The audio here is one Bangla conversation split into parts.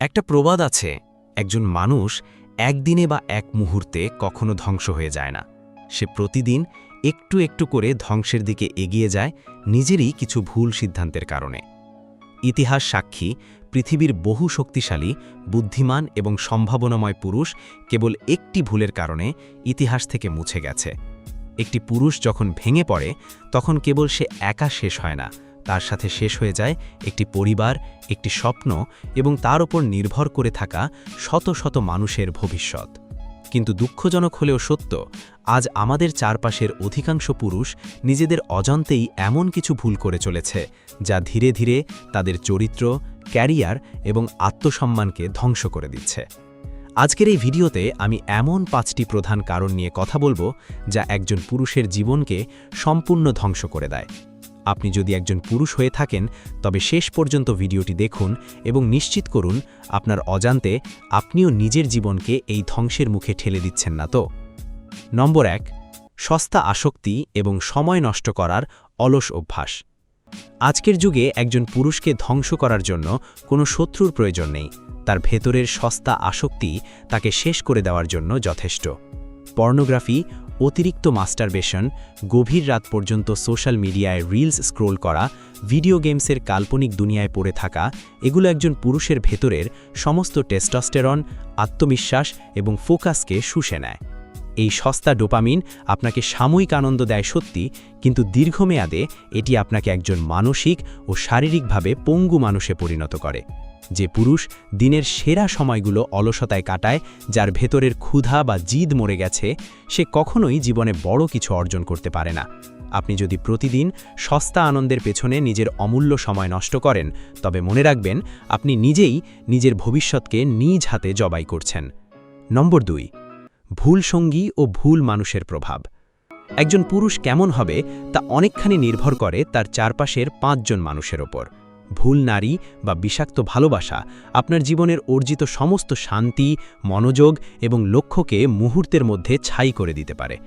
একটা প্রবাদ আছে, একজন মানুষ একদিনে বা এক মুহূর্তে কখনো ধ্বংস হয়ে যায় না। সে প্রতিদিন একটু একটু করে ধ্বংসের দিকে এগিয়ে যায় নিজেরই কিছু ভুল সিদ্ধান্তের কারণে। ইতিহাস সাক্ষী, পৃথিবীর বহু শক্তিশালী, বুদ্ধিমান এবং সম্ভাবনাময় পুরুষ কেবল একটি ভুলের কারণে ইতিহাস থেকে মুছে গেছে। একটি পুরুষ যখন ভেঙে পড়ে তখন কেবল সে একা শেষ হয় না, তার সাথে শেষ হয়ে যায় একটি পরিবার, একটি স্বপ্ন এবং তার উপর নির্ভর করে থাকা শত শত মানুষের ভবিষ্যৎ। কিন্তু দুঃখজনক হলেও সত্য, আজ আমাদের চারপাশের অধিকাংশ পুরুষ নিজেদের অজান্তেই এমন কিছু ভুল করে চলেছে যা ধীরে ধীরে তাদের চরিত্র, ক্যারিয়ার এবং আত্মসম্মানকে ধ্বংস করে দিচ্ছে। আজকের এই ভিডিওতে আমি এমন 5টি প্রধান কারণ নিয়ে কথা বলবো যা একজন পুরুষের জীবনকে সম্পূর্ণ ধ্বংস করে দেয়। আপনি যদি একজন পুরুষ হয়ে থাকেন তবে শেষ পর্যন্ত ভিডিওটি দেখুন এবং নিশ্চিত করুন আপনার অজান্তে আপনিও নিজের জীবনকে এই ধ্বংসের মুখে ঠেলে দিচ্ছেন না তো। নম্বর 1, সস্তা আসক্তি এবং সময় নষ্ট করার অলস অভ্যাস। আজকের যুগে একজন পুরুষকে ধ্বংস করার জন্য কোনো শত্রুর প্রয়োজন নেই, তার ভেতরের সস্তা আসক্তি তাকে শেষ করে দেওয়ার জন্য যথেষ্ট। পর্নোগ্রাফি, অতিরিক্ত মাস্টারবেশন, গভীর রাত পর্যন্ত সোশ্যাল মিডিয়ায় রিলস স্ক্রোল করা, ভিডিও গেমসের কাল্পনিক দুনিয়ায় পড়ে থাকা, এগুলো একজন পুরুষের ভেতরের সমস্ত টেস্টোস্টেরন, আত্মবিশ্বাস এবং ফোকাসকে শুষে নেয়। এই সস্তা ডোপামিন আপনাকে সাময়িক আনন্দ দেয় সত্যি, কিন্তু দীর্ঘমেয়াদে এটি আপনাকে একজন মানসিক ও শারীরিকভাবে পঙ্গু মানুষে পরিণত করে। যে পুরুষ দিনের সেরা সময়গুলো অলসতায় কাটায়, যার ভেতরের ক্ষুধা বা জিদ মরে গেছে, সে কখনোই জীবনে বড় কিছু অর্জন করতে পারে না। আপনি যদি প্রতিদিন সস্তা আনন্দের পেছনে নিজের অমূল্য সময় নষ্ট করেন, তবে মনে রাখবেন আপনি নিজেই নিজের ভবিষ্যৎকে নিজ হাতে জবাই করছেন। নম্বর 2, ভুল সঙ্গী ও ভুল মানুষের প্রভাব। একজন পুরুষ কেমন হবে তা অনেকখানি নির্ভর করে তার চারপাশের 5 জন মানুষের ওপর। ভুল নারী বা বিষাক্ত ভালোবাসা আপনার জীবনের অর্জিত সমস্ত শান্তি, মনোযোগ এবং লক্ষ্যকে মুহূর্তের মধ্যে ছাই করে দিতে পারে।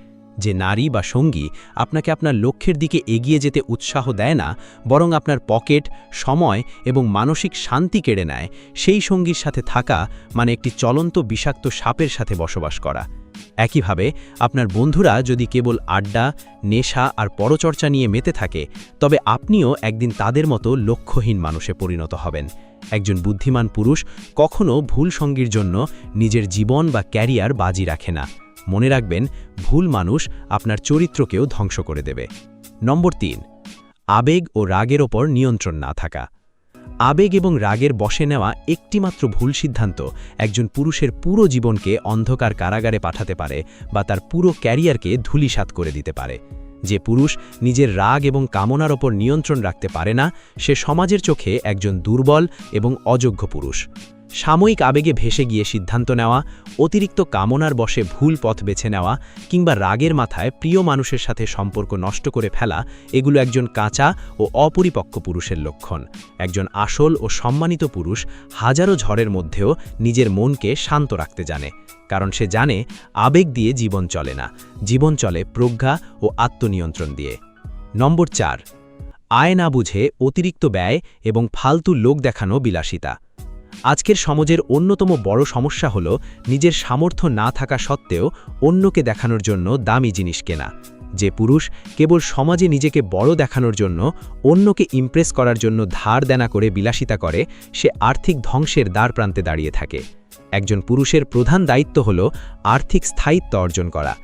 যে নারী বা সঙ্গী আপনাকে আপনার লক্ষ্যের দিকে এগিয়ে যেতে উৎসাহ দেয় না, বরং আপনার পকেট, সময় এবং মানসিক শান্তি কেড়ে নেয়, সেই সঙ্গীর সাথে থাকা মানে একটি চলন্ত বিষাক্ত সাপের সাথে বসবাস করা। একইভাবে আপনার বন্ধুরা যদি কেবল আড্ডা, নেশা আর পরচর্চা নিয়ে মেতে থাকে, তবে আপনিও একদিন তাদের মতো লক্ষ্যহীন মানুষে পরিণত হবেন। একজন বুদ্ধিমান পুরুষ কখনো ভুল সঙ্গীর জন্য নিজের জীবন বা ক্যারিয়ার বাজি রাখে না। মনে রাখবেন, ভুল মানুষ আপনার চরিত্রকেও ধ্বংস করে দেবে। নম্বর 3, আবেগ ও রাগের ওপর নিয়ন্ত্রণ না থাকা। আবেগ এবং রাগের বশে নেওয়া একটিমাত্র ভুল সিদ্ধান্ত একজন পুরুষের পুরো জীবনকে অন্ধকার কারাগারে পাঠাতে পারে বা তার পুরো ক্যারিয়ারকে ধূলিসাৎ করে দিতে পারে। যে পুরুষ নিজের রাগ এবং কামনার ওপর নিয়ন্ত্রণ রাখতে পারে না, সে সমাজের চোখে একজন দুর্বল এবং অযোগ্য পুরুষ। সাময়িক আবেগে ভেসে গিয়ে সিদ্ধান্ত নেওয়া, অতিরিক্ত কামনার বশে ভুল পথ বেছে নেওয়া কিংবা রাগের মাথায় প্রিয় মানুষের সাথে সম্পর্ক নষ্ট করে ফেলা, এগুলো একজন কাঁচা ও অপরিপক্ক পুরুষের লক্ষণ। একজন আসল ও সম্মানিত পুরুষ হাজারো ঝড়ের মধ্যেও নিজের মনকে শান্ত রাখতে জানে, কারণ সে জানে আবেগ দিয়ে জীবন চলে না, জীবন চলে প্রজ্ঞা ও আত্মনিয়ন্ত্রণ দিয়ে। নম্বর 4, আয় না বুঝে অতিরিক্ত ব্যয় এবং ফালতু লোক দেখানো বিলাসিতা। আজকের সমাজের অন্যতম বড় সমস্যা হল নিজের সামর্থ্য না থাকা সত্ত্বেও অন্যকে দেখানোর জন্য দামি জিনিস কেনা। যে পুরুষ কেবল সমাজে নিজেকে বড় দেখানোর জন্য, অন্যকে ইমপ্রেস করার জন্য ধার দেনা করে বিলাসিতা করে, সে আর্থিক ধ্বংসের দ্বারপ্রান্তে দাঁড়িয়ে থাকে। একজন পুরুষের প্রধান দায়িত্ব হল আর্থিক স্থায়িত্ব অর্জন করা।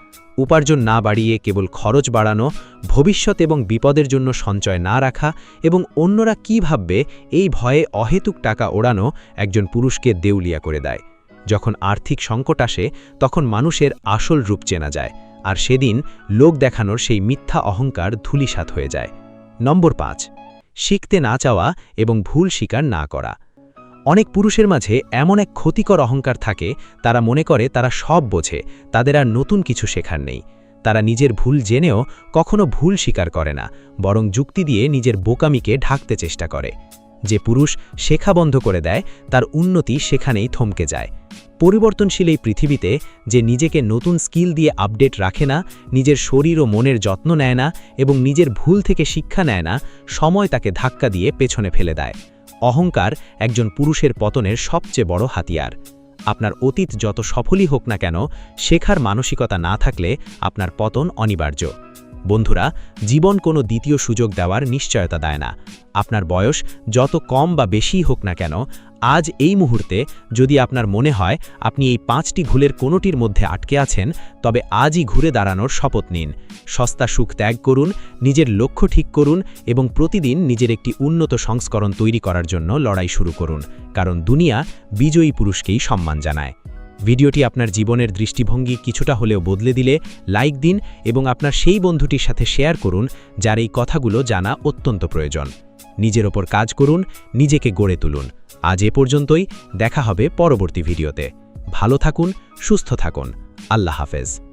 উপার্জন না বাড়িয়ে কেবল খরচ বাড়ানো, ভবিষ্যৎ এবং বিপদের জন্য সঞ্চয় না রাখা এবং অন্যরা কী ভাববে এই ভয়ে অহেতুক টাকা ওড়ানো একজন পুরুষকে দেউলিয়া করে দেয়। যখন আর্থিক সংকট আসে তখন মানুষের আসল রূপ চেনা যায়, আর সেদিন লোক দেখানোর সেই মিথ্যা অহংকার ধূলিসাৎ হয়ে যায়। নম্বর 5, শিখতে না চাওয়া এবং ভুল স্বীকার না করা। অনেক পুরুষের মাঝে এমন এক ক্ষতিকর অহংকার থাকে, তারা মনে করে তারা সব বোঝে, তাদের আর নতুন কিছু শেখার নেই। তারা নিজের ভুল জেনেও কখনো ভুল স্বীকার করে না, বরং যুক্তি দিয়ে নিজের বোকামিকে ঢাকতে চেষ্টা করে। যে পুরুষ শেখা বন্ধ করে দেয়, তার উন্নতি সেখানেই থমকে যায়। পরিবর্তনশীল এই পৃথিবীতে যে নিজেকে নতুন স্কিল দিয়ে আপডেট রাখে না, নিজের শরীর ও মনের যত্ন নেয় না এবং নিজের ভুল থেকে শিক্ষা নেয় না, সময় তাকে ধাক্কা দিয়ে পেছনে ফেলে দেয়। অহংকার একজন পুরুষের পতনের সবচেয়ে বড় হাতিয়ার। আপনার অতীত যত সফলই হোক না কেন, শেখার মানসিকতা না থাকলে আপনার পতন অনিবার্য। বন্ধুরা, জীবন কোনো দ্বিতীয় সুযোগ দেওয়ার নিশ্চয়তা দেয় না। আপনার বয়স যত কম বা বেশিই হোক না কেন, আজ এই মুহূর্তে যদি আপনার মনে হয় আপনি এই 5টি ভুলের কোনোটির মধ্যে আটকে আছেন, তবে আজই ঘুরে দাঁড়ানোর শপথ নিন। সস্তা সুখ ত্যাগ করুন, নিজের লক্ষ্য ঠিক করুন এবং প্রতিদিন নিজের একটি উন্নত সংস্করণ তৈরি করার জন্য লড়াই শুরু করুন, কারণ দুনিয়া বিজয়ী পুরুষকেই সম্মান জানায়। ভিডিওটি আপনার জীবনের দৃষ্টিভঙ্গি কিছুটা হলেও বদলে দিলে লাইক দিন এবং আপনার সেই বন্ধুটির সাথে শেয়ার করুন যার এই কথাগুলো জানা অত্যন্ত প্রয়োজন। নিজের ওপর কাজ করুন, নিজেকে গড়ে তুলুন। আজ এ পর্যন্তই, দেখা হবে পরবর্তী ভিডিওতে। ভালো থাকুন, সুস্থ থাকুন। আল্লাহ হাফেজ।